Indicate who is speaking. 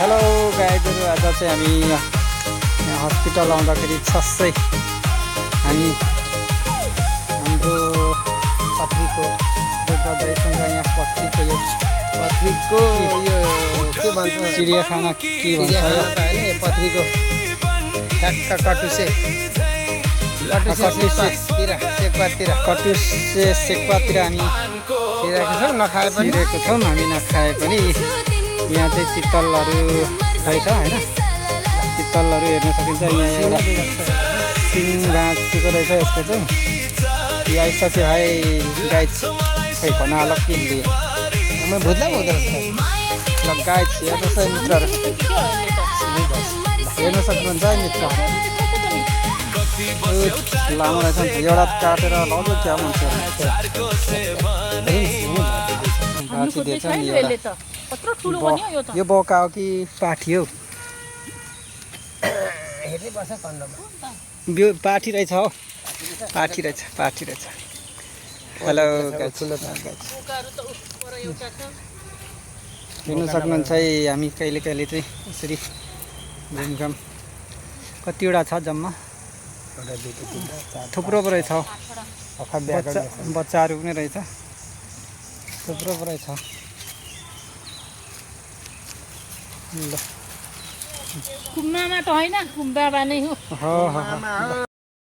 Speaker 1: Hello गाइजहरू, आज चाहिँ हामी यहाँ हस्पिटल आउँदाखेरि छस्सै हामी हाम्रो पत्नीको दाइसँग यहाँ पत्नीको
Speaker 2: यो के भन्छ
Speaker 1: चिडियाखाना के भन्छ
Speaker 2: होइन पत्नीको ठ्याक्क कटुसे
Speaker 1: कटुसे सेक्पातिर हामी
Speaker 2: छिरेको छौँ नखाए पनि
Speaker 1: हामी नखाए पनि यहाँ चाहिँ चित्तलहरू रहेछ होइन। चित्तलहरू हेर्न सकिन्छ। यहाँ एउटा सिङ भाँचेको रहेछ यसको चाहिँ। यो आइसक्यो है गाइज, खै भन अलग किन्ने
Speaker 2: म भुत्ला हुँदो रहेछ
Speaker 1: ल गाइज हेर्नुहोस् है मित्रहरू, हेर्न सक्नुहुन्छ है मित्रहरू। लामो रहेछ नि, एउटा काटेर लग्यो क्या मान्छेहरू भाँचिदिएछ नि एउटा। यो बोका हो कि पाठी हो?
Speaker 2: हेर्नै पर्छ कन्डोमा
Speaker 1: यो पाठी रहेछ हो, पाठी रहेछ। हेलो हेर्नु सक्नुहुन्छ है। हामी कहिले कहिले चाहिँ यसरी घुमघाम कतिवटा छ जम्मा, थुप्रो पो रहेछ हौ। बच्चाहरू पनि रहेछ, थुप्रो पो रहेछ।
Speaker 3: कुम्बामा त होइन, कुम्बामा नै हो।